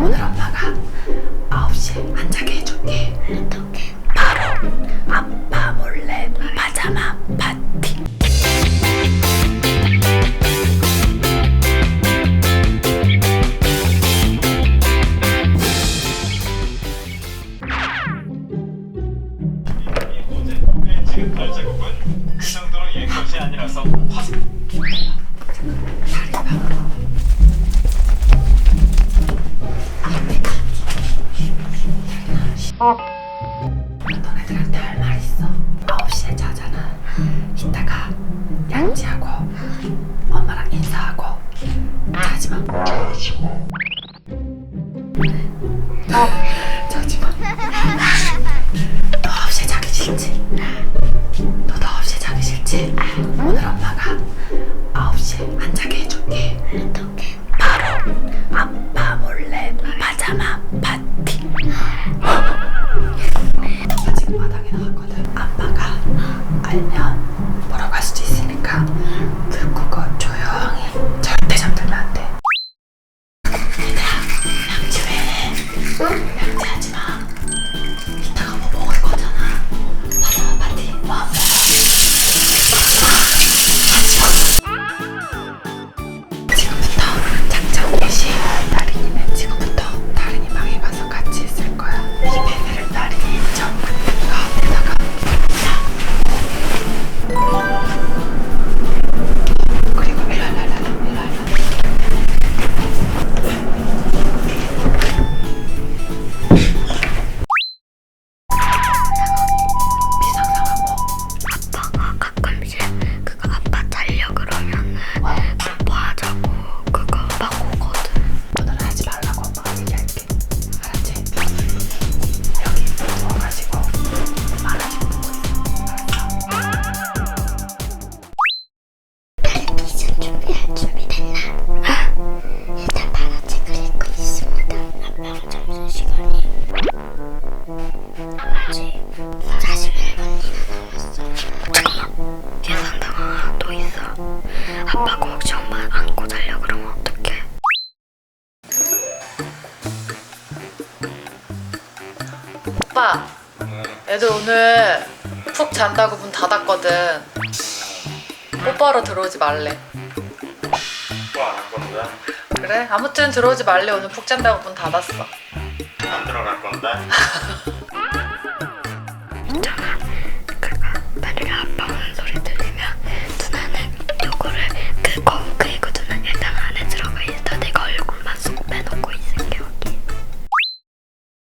오늘 엄마가 9시에 안 자게 해줄게. 어떡해? 바로 아빠 몰래 파자마 파티. 지금 발자국은 그 정도로 옛 것이 아니라서 화석. 너네들한테 할 말 있어. 9시에 자잖아. 이따가 양치하고 엄마랑 인사하고 자지마. 자지마. 너 9시에 자기 싫지? 너도 9시에 자기 싫지? 오늘 엄마가 9시에 안 자게 해줄게. 어떡해? 바로 아빠 몰래 파자마 파티. 아빠 지금 바닥에 나갔거든. 아빠가 알면 보러 갈 수도 있으니까 불 끄고 조용히. 절대 잠들면 안 돼. 얘들아, 양치 왜 해? 양치하지 마. 이따가 뭐 먹을 거잖아. 파자마 파티 뭐 안 먹어? 지금부터 작전 개시. 다린이는 지금부터 다린이 방에 가서 같이 있을 거야. 이 베개를 다린이 전부 가운데다가 그리고 일랄랄랄 비상상황 뭐? 아빠가 가끔씩 그거 아빠 자려 그러면은 뽀뽀하자고 그거 막 오거든. 오늘은 하지 말라고 엄마가 얘기할게. 알았지? 여기 누워가지고 만화책 보고 있어. 다른 미션 준비할 준비 됐나? 일단 만화책을 읽고 있습니다. 아빠가 점심시간이 아직 41분이나 남았어. 잠깐만, 예상당 하나 또 있어. 아빠가 혹시 엄마 안고 자려 그러면 어떡해? 오빠, 애들 오늘 푹 잔다고 문 닫았거든. 뽀뽀하러 들어오지 말래. 뭐안할 건데? 그래? 아무튼 들어오지 말래. 오늘 푹 잔다고 문 닫았어. 안 들어갈 건데? 있잖아. 그가 만약에 아빠 오는 소리 들리면 누나는 요거를 끄고 그리고 누나는 일단 안에 들어가 있어. 내가 얼굴만 쏙 빼놓고 있을게 여기.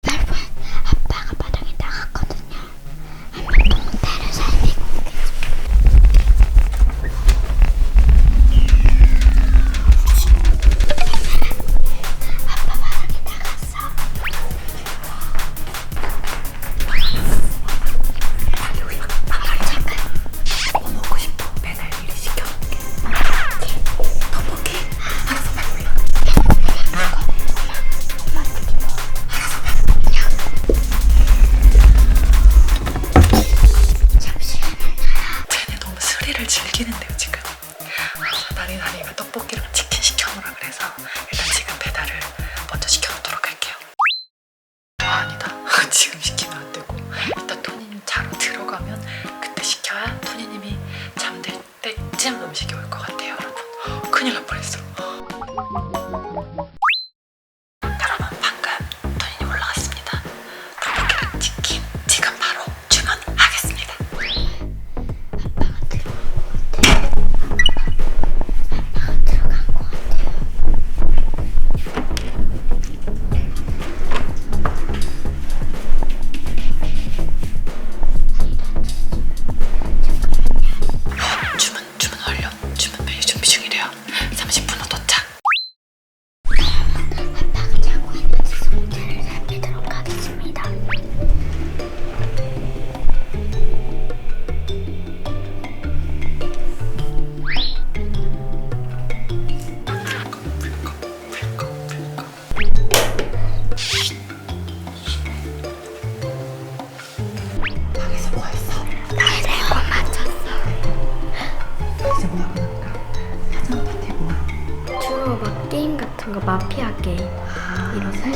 여러분, 아빠가 바닥에 나갔거든요. 한번 동태를 살피고 아빠 바닥에 나갔어.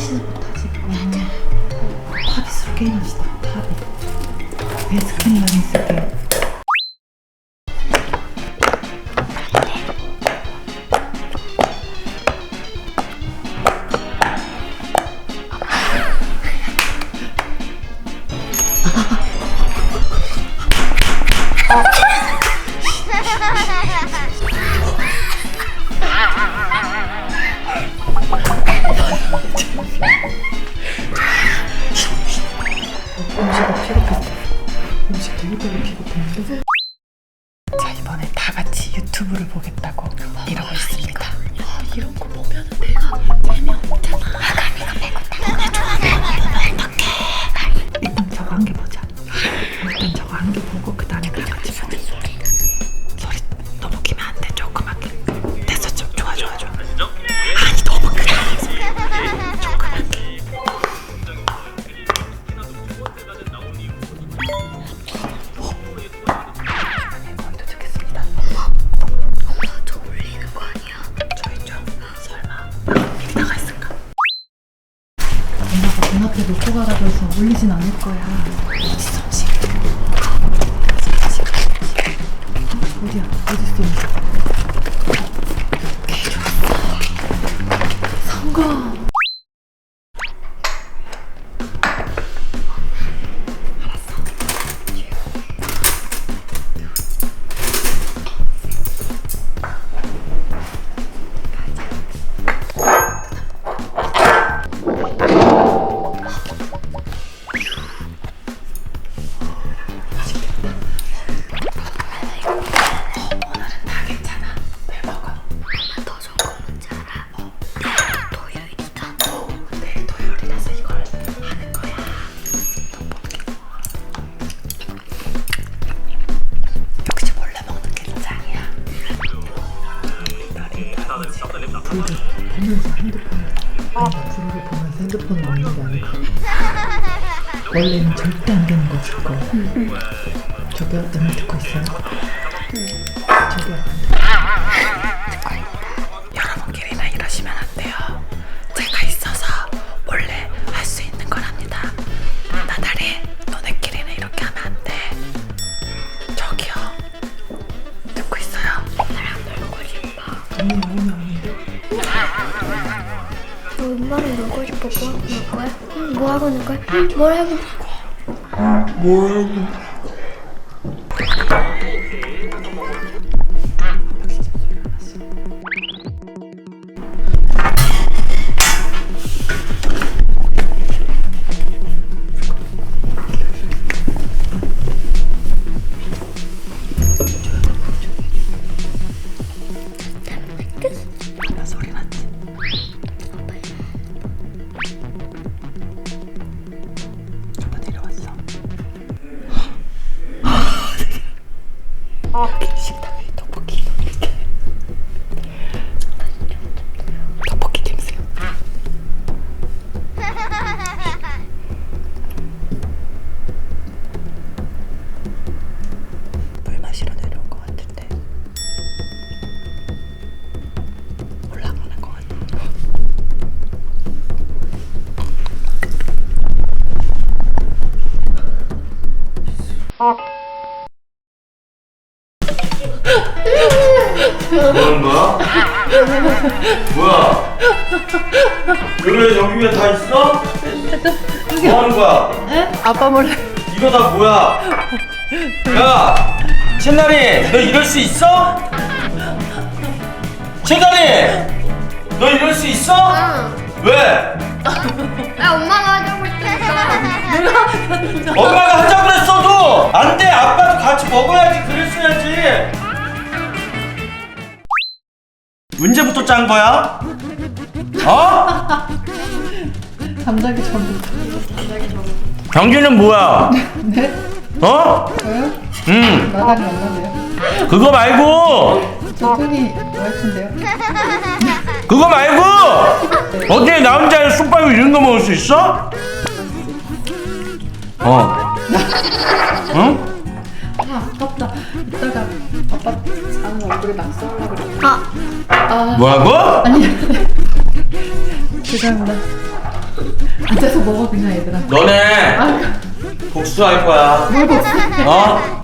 팝잇을 못하지. 팝잇으로 게임합시다. 팝잇. 왜 스캔이랑 있을게. 음식 되게 비겁했는데. 자, 이번에 다 같이 유튜브를 보겠다고 이러고 있습니다. 이런 거 보면은 내가 재미없잖아. 아가미가 배고파. 일단 저거 한 개 보자. 일단 저거 한 개 보고 그 다음에 다 같이 보자. 소리 너무 키면 안 돼. 조그맣게. 됐어. 좀 좋아. 아니 너무 크게. 조그맣게. 거기도 듣겠습니다. 저 울리는 거 아니야? 저 있죠? 설마 미리 나가 있을까? 엄마가 문 앞에 놓고 가라고 해서 울리진 않을 거야. 지성씨. 어디야? 어딨어? 오케이, 좋았어. 성공! 오늘은 다 괜찮아. 왜 먹어? 엄마 더 좋은 거 뭔지 알아? 내일 토요일이잖아. 내일 토요일이라서 이걸 하는 거야. 역시 몰래 먹는 게 짱이야. 불을 보면서 불을 보면서 핸드폰을 먹는 게 아니고 원래는 절대 안 되는 거지 그거. 저기요, 내 말 듣고 있어요? 저기요. 여러분끼리나 이러시면 안 돼요. 제가 있어서 원래 할 수 있는 거랍니다. 나다리, 너네끼리는 이렇게 하면 안 돼. 저기요. 듣고 있어요. 나랑 놀고 싶어. 언니 나오면 아닌데? 엄마랑 놀고 싶어. 뭐 하고 놀 거야? 뭐 하고 놀 거야? 뭐라고? 나 소리 났지? 오빠 내려왔어. 식당에 떡볶이 이렇게 떡볶이 냄새. 물 마시러 내려온 것 같은데 올라가는 것 같아. 뭐하는 거야? 뭐야? 여기 왜 다 있어? 뭐하는 거야? 아빠 몰래. 이거 다 뭐야? 야! 채나리! 너 이럴 수 있어? 채나리! 너 이럴 수 있어? 왜? 야, 엄마가 하자고 했으니까. 엄마가 하자고 그랬어도 안 돼! 아빠도 같이 먹어야지 그랬어야지! 언제부터 짠 거야? 어? 잠자기 전부터. 경기는 뭐야? 네? 어? 저요? 나단이 얼마인데요? 그거 말고 저 끈이 와이프인데요? 그거 말고 어떻게 나 혼자 쑥밥을 이런 거 먹을 수 있어? 응? 아, 아깝다. 이따가 아빠 자는 얼굴에 낙서하려고 그래. 뭐라고? 아니. 죄송합니다. 앉아서 먹어 그냥 얘들아. 너네 복수할 거야. 뭘 복수해? 어?